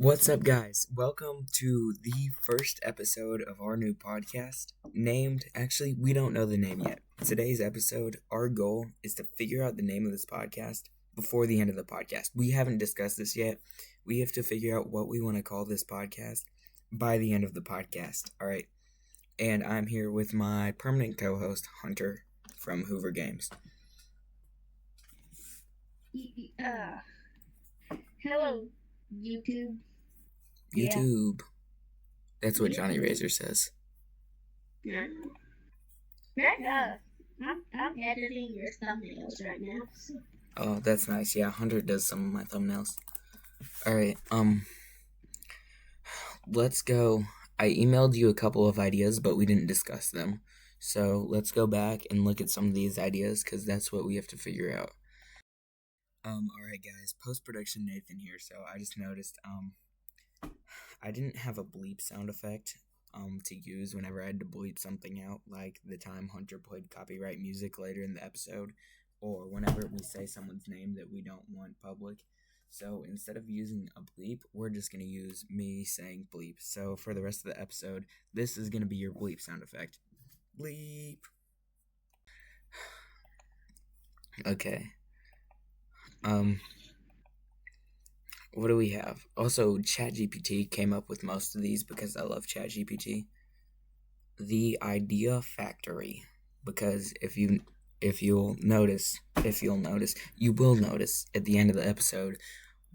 What's up, guys? Welcome to the first episode of our new podcast actually, we don't know the name yet. Today's episode, our goal is to figure out the name of this podcast before the end of the podcast. We haven't discussed this yet. We have to figure out what we want to call this podcast by the end of the podcast. All right. And I'm here with my permanent co-host, Hunter, from Hoover Games. Hello, YouTube. YouTube. That's what Johnny Razor says. Yeah. I'm editing your thumbnails right now. So. Oh, that's nice. Yeah, Hunter does some of my thumbnails. Alright, let's go. I emailed you a couple of ideas, but we didn't discuss them. So let's go back and look at some of these ideas, because that's what we have to figure out. Alright guys, post-production Nathan here. So I just noticed, I didn't have a bleep sound effect, to use whenever I had to bleep something out, like the time Hunter played copyright music later in the episode, or whenever we say someone's name that we don't want public. So instead of using a bleep, we're just going to use me saying bleep. So for the rest of the episode, this is going to be your bleep sound effect. Bleep. Okay. What do we have? Also, ChatGPT came up with most of these because I love ChatGPT. The Idea Factory, because you will notice at the end of the episode,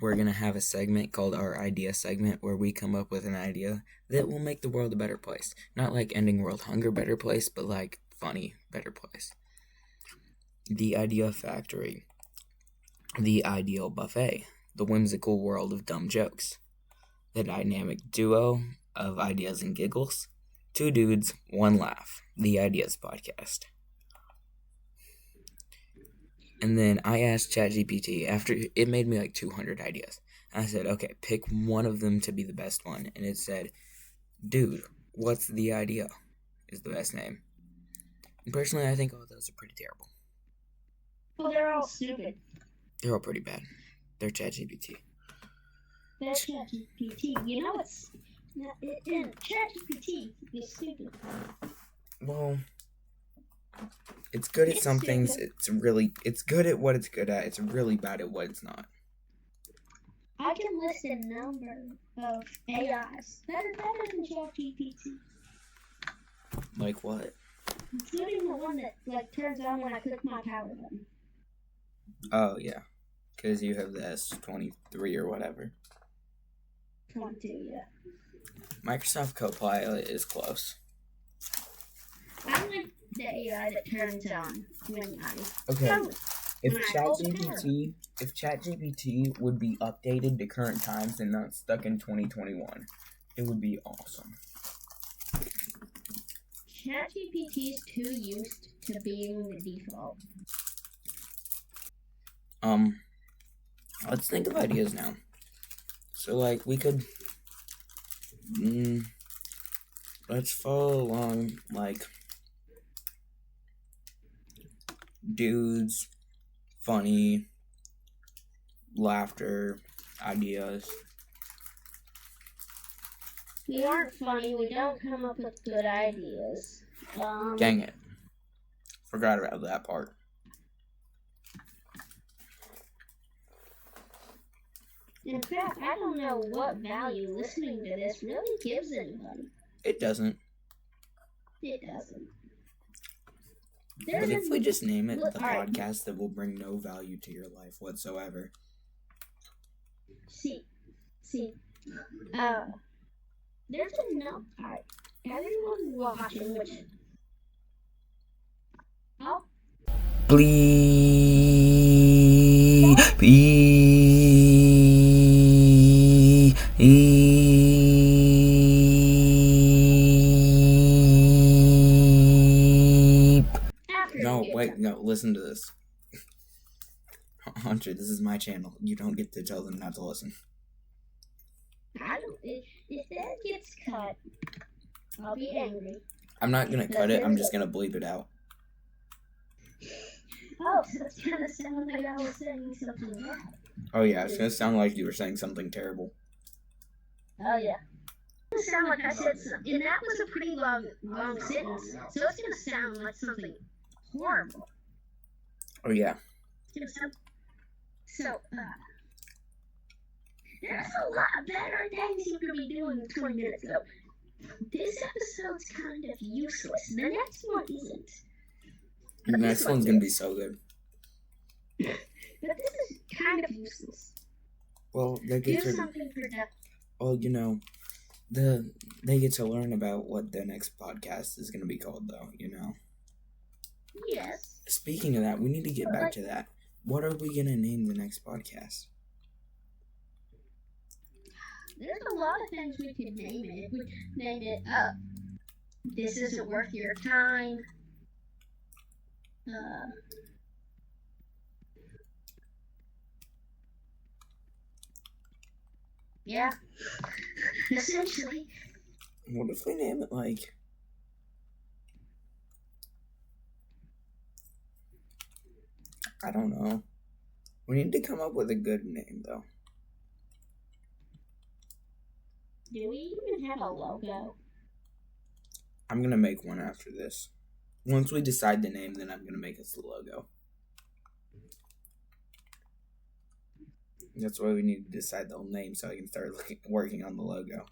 we're gonna have a segment called our Idea segment where we come up with an idea that will make the world a better place. Not like ending world hunger better place, but like funny better place. The Idea Factory. The Ideal Buffet. The Whimsical World of Dumb Jokes. The Dynamic Duo of Ideas and Giggles. 2 dudes, 1 laugh. The Ideas Podcast. And then I asked ChatGPT, after it made me like 200 ideas. I said, okay, pick one of them to be the best one. And it said, dude, what's the idea? Is the best name. And personally, I think all those are pretty terrible. Well, they're all stupid. They're all pretty bad. They're ChatGPT. They're ChatGPT. You know what's... ChatGPT is stupid. Well, it's good at some things. It's good at what it's good at. It's really bad at what it's not. I can list a number of AIs that are better than ChatGPT. Like what? Including the one that turns on when I click my power button. Oh, yeah. Because you have the S23 or whatever. 22, yeah. Microsoft Copilot is close. I like the AI that turns on when I... Okay. If ChatGPT would be updated to current times and not stuck in 2021, it would be awesome. ChatGPT is too used to being the default. Let's think of ideas now. So, like, we could... let's follow along, like... dudes, funny, laughter, ideas. We aren't funny, we don't come up with good ideas. Dang it. Forgot about that part. In fact, I don't know what value listening to this really gives anybody. It doesn't. It doesn't. But if we just name it the podcast that will bring no value to your life whatsoever. See, there's enough. Alright, everyone watching, which... Oh. No, listen to this. Hunter, this is my channel. You don't get to tell them not to listen. If that gets cut, I'll be angry. I'm not gonna cut it, I'm just gonna bleep it out. Oh, so it's gonna sound like I was saying something bad. Oh yeah, it's gonna sound like you were saying something terrible. Oh yeah. It sound like I said something, and that was a pretty long sentence. So it's gonna sound like something horrible. Oh yeah. It's gonna sound so. There's a lot better things you could be doing 20 minutes ago. This episode's kind of useless. The next one isn't. The next one's gonna be so good. But this is kind of useless. Well, they Do get to. something productive. Well, they get to learn about what the next podcast is gonna be called, though. Yes. Speaking of that, we need to get back to that. What are we gonna name the next podcast? There's a lot of things we could name it. If we named it, This Isn't Worth Your Time. Yeah. Essentially. What if we name it like... I don't know. We need to come up with a good name, though. Do we even have a logo? I'm gonna make one after this. Once we decide the name, then I'm gonna make us the logo. That's why we need to decide the name so I can start working on the logo.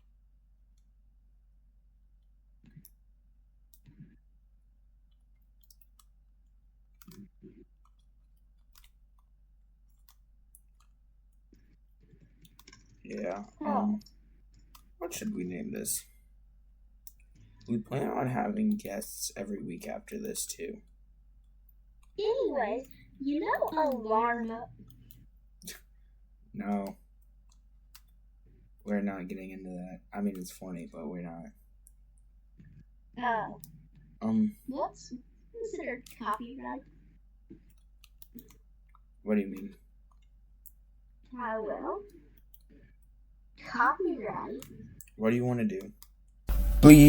Yeah. What should we name this? We plan on having guests every week after this too. Anyways, Alarma. No. We're not getting into that. I mean, it's funny, but we're not. What's considered copyright? What do you mean? Well, copyright. What do you want to do? Bleep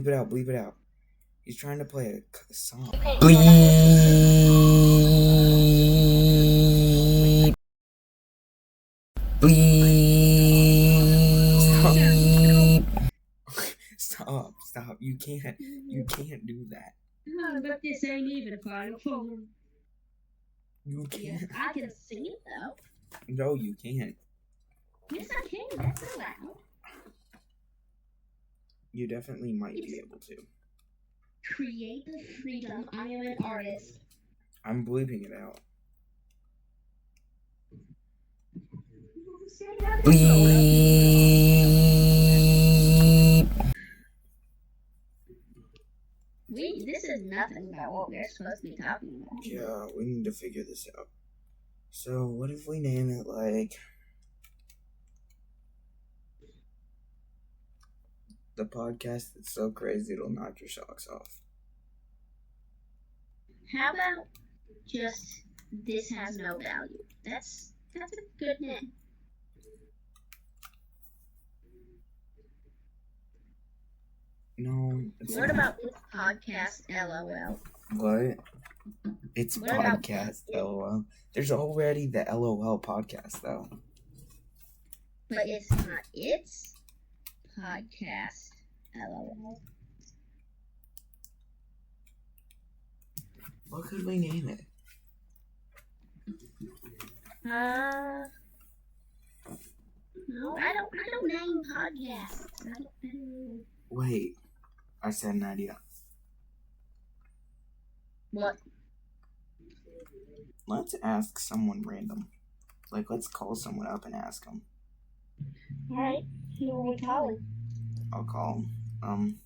it out, bleep it out. He's trying to play a song. Bleep. Bleep. Stop. You can't do that. No, but this ain't even Final Form. You can't. Yes, I can sing it though. No, you can't. Yes, I can. That's allowed. You definitely might be able to. Creative freedom. I am an artist. I'm bleeping it out. Bleep. This is nothing about what we're supposed to be talking about. Yeah, we need to figure this out. So, what if we name it like... The podcast that's so crazy it'll knock your socks off. How about just This Has No Value? That's a good name. No. What about this podcast, LOL? What? It's What podcast, LOL. There's already the LOL podcast, though. But it's not its podcast, LOL. What could we name it? No, I don't name podcasts. I don't. Wait, I said an idea. What? Let's ask someone random. Like, let's call someone up and ask them. Alright, who are we calling? I'll call Am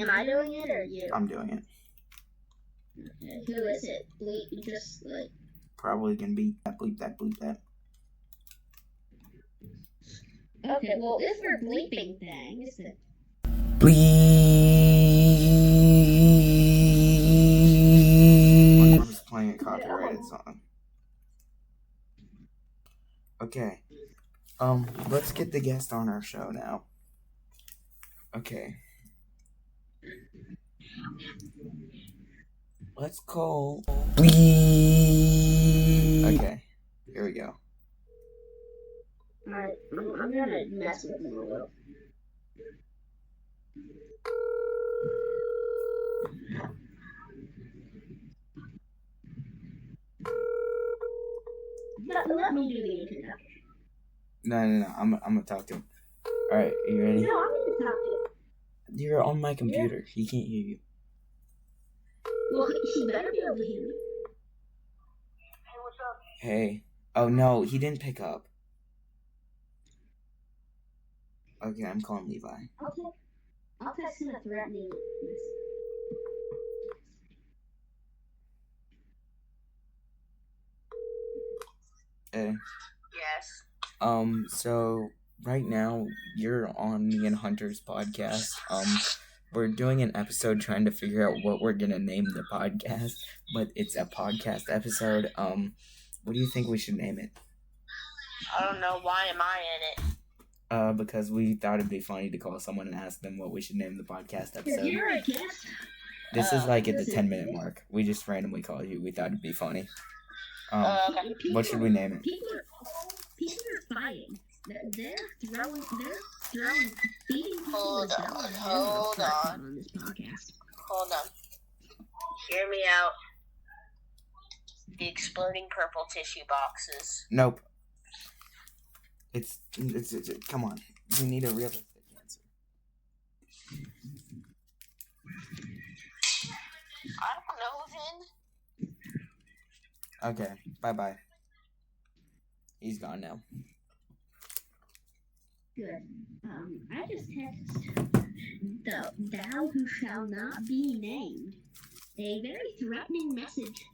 I doing it or you? I'm doing it. Okay, who is it? Bleep, just like... Probably gonna be bleep that. Okay, well, if we're bleeping things... Bleep! I'm just playing a copyrighted song. Okay. Let's get the guest on our show now. Okay. Let's call. Please. Okay, here we go. Alright, I'm gonna mess with him a little. Let me do the introduction. No. I'm gonna talk to him. All right, you ready? No, I'm gonna talk to him. You're on my computer. He can't hear you. Well, he better be able to hear me. Hey, what's up? Hey. Oh no, he didn't pick up. Okay, I'm calling Levi. I'll text him a threatening message. Hey. Yes. So right now you're on me and Hunter's podcast. We're doing an episode trying to figure out what we're gonna name the podcast, but it's a podcast episode. What do you think we should name it? I don't know. Why am I in it? Because we thought it'd be funny to call someone and ask them what we should name the podcast If episode. you're a guest, This is like at the listen. 10-minute mark. We just randomly called you. We thought it'd be funny. Okay. What should we name it? People are fighting. They're throwing, beating people Hold with on, dollars hold on. this podcast. Hold on. Hear me out. The exploding purple tissue boxes. Nope. It's come on. We need a realistic answer. I don't know then. Okay, bye. He's gone now. Good. I just text thou who shall not be named a very threatening message.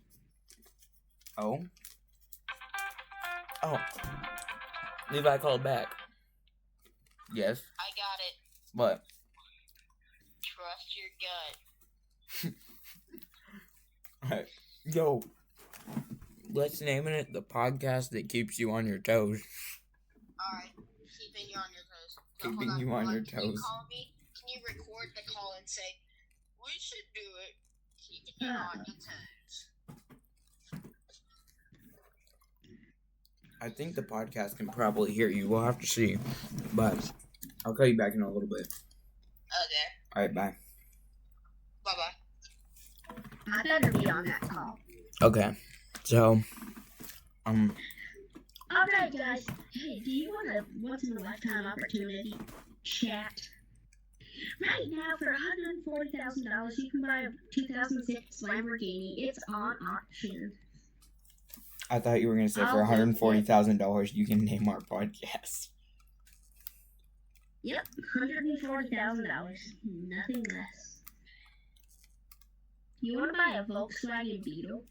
Oh. Levi called back. Yes. I got it. What? Trust your gut. Alright. Yo. Let's name it the podcast that keeps you on your toes. Alright. Keeping you on your toes. Keeping hold you on your Can you toes. call me? Can you record the call and say, we should do it. Keeping you on your toes. I think the podcast can probably hear you. We'll have to see. But I'll call you back in a little bit. Okay. Alright, bye. Bye-bye. I better be on that call. Okay. So, Alright, guys. Hey, do you want a once in a lifetime opportunity chat? Right now, for $140,000, you can buy a 2006 Lamborghini. It's on auction. I thought you were going to say for I'll take $140,000 you can name our podcast. Yep, $140,000. Nothing less. You want to buy a Volkswagen Beetle?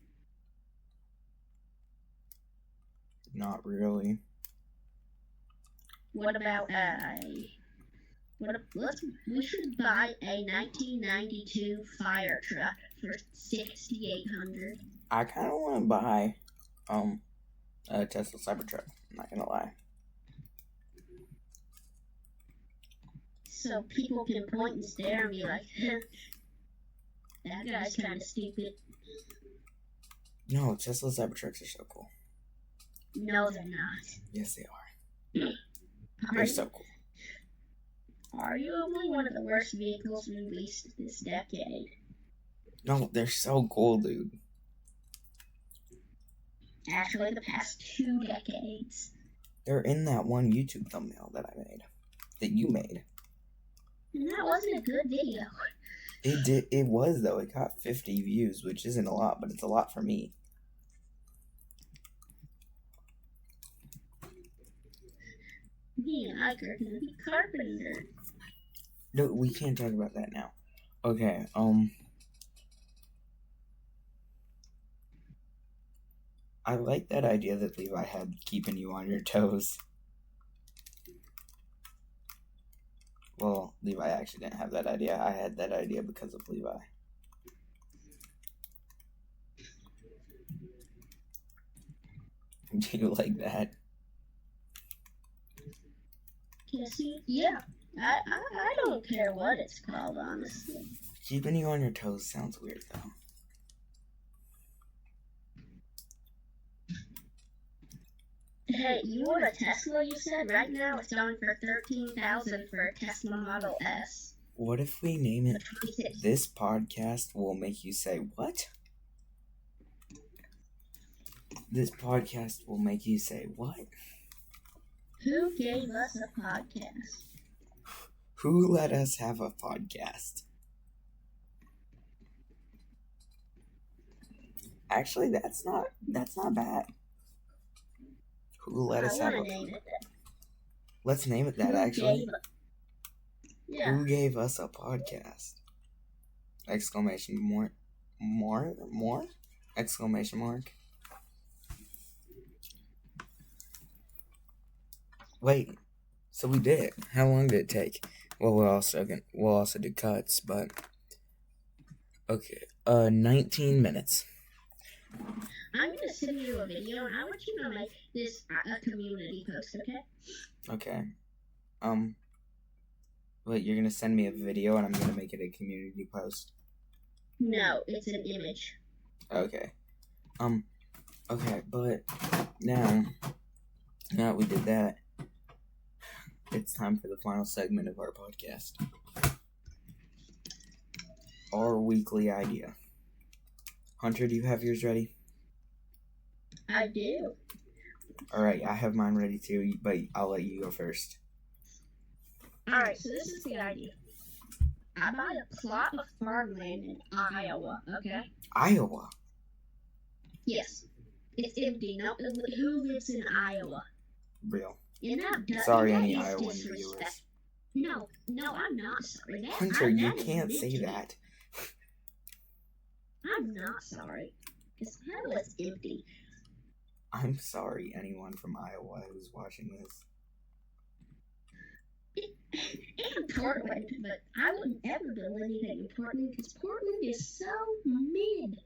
Not really. What about we should buy a 1992 fire truck for $6,800. I kind of want to buy a Tesla Cybertruck. I'm not going to lie. So people can point and stare and be like, that guy's kind of stupid. No, Tesla Cybertrucks are so cool. No, they're not. Yes, they are. They're Are, so cool. arguably one of the worst vehicles released this decade. No, they're so cool, dude. Actually, the past 2 decades. They're in that one YouTube thumbnail that I made. That you made. And that wasn't a good video. It did. It was, though. It got 50 views, which isn't a lot, but it's a lot for me. Me and Ike are gonna be carpenter. No, we can't talk about that now. Okay, I like that idea that Levi had, keeping you on your toes. Well, Levi actually didn't have that idea. I had that idea because of Levi. Do you like that? Yeah. I don't care what it's called, honestly. Keeping you on your toes sounds weird, though. Hey, you want a Tesla? You said right now it's going for $13,000 for a Tesla Model S. What if we name The it 26. This Podcast Will Make You Say What? This podcast will make you say what? Who gave us a podcast? Who let us have a podcast? Actually, that's not bad. Who let us have a name it that. Let's name it that, Who actually. Yeah. Who gave us a podcast? Exclamation more? Exclamation mark. Wait, so we did it. How long did it take? Well, we'll also do cuts, but okay. 19 minutes. I'm gonna send you a video, and I want you to make this a community post, okay? Okay. Wait, you're gonna send me a video and I'm gonna make it a community post? No, it's an image. Okay. Okay, but now that we did that, it's time for the final segment of our podcast. Our weekly idea. Hunter, do you have yours ready? I do. Alright, I have mine ready too, but I'll let you go first. Alright, so this is the idea. I buy a plot of farmland in Iowa, okay? Iowa? Yes. It's empty. No, who lives in Iowa? Real. Sorry, any Iowan viewers. No, I'm not sorry. Hunter, you can't say that. I'm not sorry. Because Iowa's empty. I'm sorry, anyone from Iowa who's watching this. And Portland, but I wouldn't ever build anything in Portland because Portland is so mid.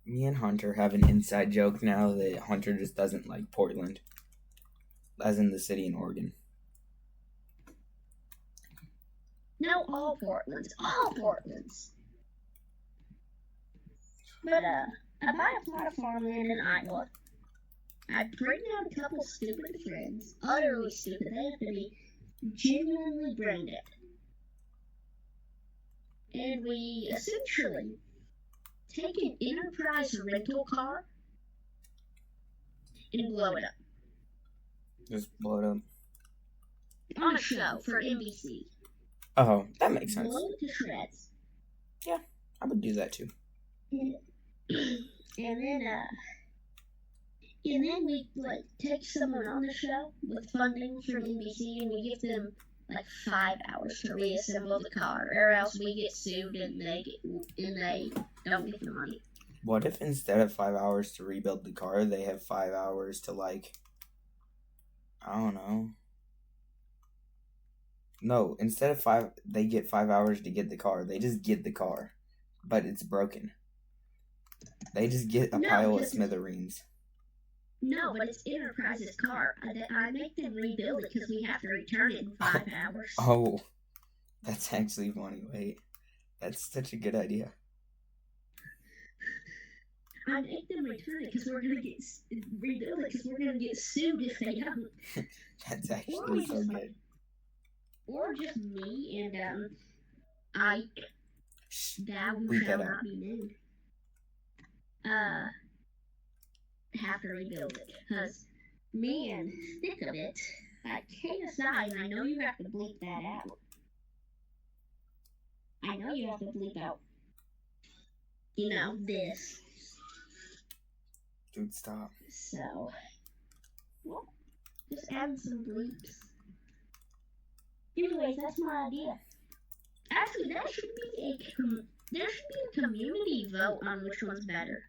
Me and Hunter have an inside joke now that Hunter just doesn't like Portland. As in the city in Oregon. No, all Portlands. But, I buy a plot of farmland in Iowa. I bring out a couple stupid friends. Utterly stupid. They have to be genuinely brain dead. And we essentially take an Enterprise rental car and blow it up. Just blow it up. On a show for NBC. Oh, that makes sense. Blow it to shreds. Yeah, I would do that too. And then we take someone on the show with funding from NBC and we give them 5 hours to reassemble the car, or else we get sued and they don't get the money. What if instead of 5 hours to rebuild the car, they have 5 hours to I don't know. No, instead of they get 5 hours to get the car. They just get the car, but it's broken. They just get a pile of smithereens. No, but it's Enterprise's car. I make them rebuild it because we have to return it in 5 hours. Oh, that's actually funny. Wait, that's such a good idea. I make them return it because we're gonna rebuild it because we're gonna get sued if they don't. That's actually so good. Or just me and Ike. That Bleep shall that out. not be named. Have to rebuild it because me and Stick of It at KSI, and I know you have to bleep that out. I know you have to bleep out, this. Dude, stop. So, well, just add some bleeps. Anyways, that's my idea. Actually, there should be a community vote on which one's better.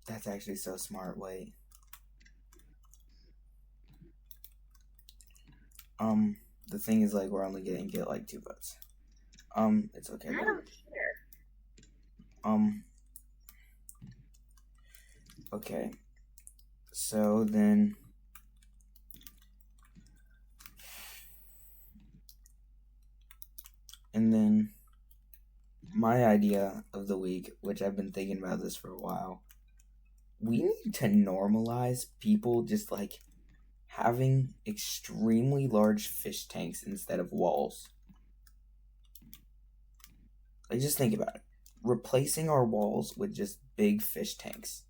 That's actually so smart. Wait. The thing is, we're only gonna get 2 votes. It's okay. I don't care. Okay. So then, and then my idea of the week, which I've been thinking about this for a while, we need to normalize people just like having extremely large fish tanks instead of walls. Like, just think about it. Replacing our walls with just big fish tanks.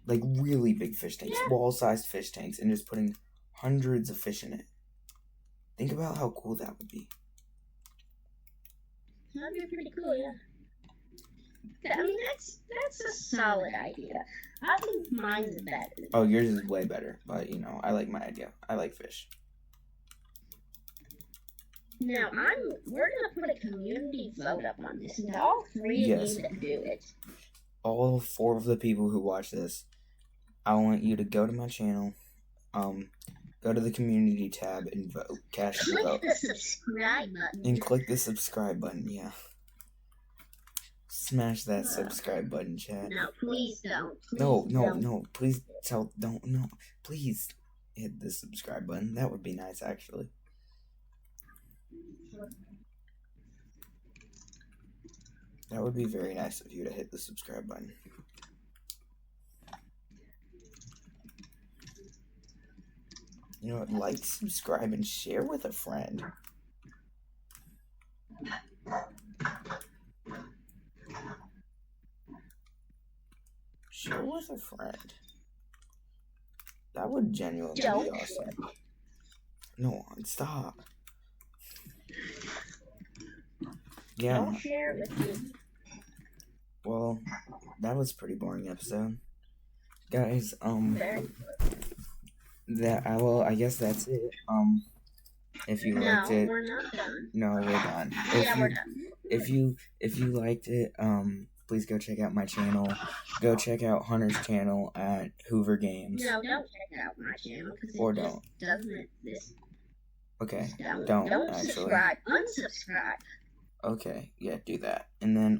Like, really big fish tanks. Yeah. Wall-sized fish tanks. And just putting hundreds of fish in it. Think about how cool that would be. That'd be pretty cool, yeah. I mean, that's a solid idea. I think mine's better. Oh, yours is way better. But, you know, I like my idea. I like fish. Now, we're gonna put a community vote up on this, and all three of Yes. you that do it. All 4 of the people who watch this, I want you to go to my channel, go to the community tab and vote. Cast your vote. Click the subscribe button. And click the subscribe button, yeah. Smash that subscribe button, chat. No, please don't. Please No, don't. please please hit the subscribe button. That would be nice, actually. That would be very nice of you to hit the subscribe button. You know what? Like, subscribe, and share with a friend. Share with a friend. That would genuinely be Don't. awesome. No, stop. Yeah, Don't share it with me. well, that was a pretty boring episode. Guys, Very I guess that's it. If you No, liked it, we're not done. no, we're done. Yeah, we're done. If you liked it, please go check out my channel. Go check out Hunter's channel at Hoover Games. No, don't check out my channel because it Or just don't. doesn't exist. Okay. Don't Don't, actually. subscribe. Unsubscribe. Okay, yeah, do that. And then,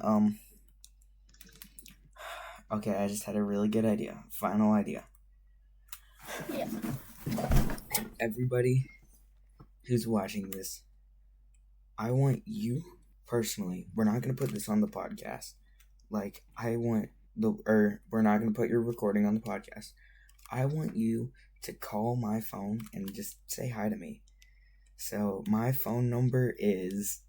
okay, I just had a really good idea. Final idea. Yeah. Everybody who's watching this, I want you, personally, we're not going to put this on the podcast. Like, we're not going to put your recording on the podcast. I want you to call my phone and just say hi to me. So, my phone number is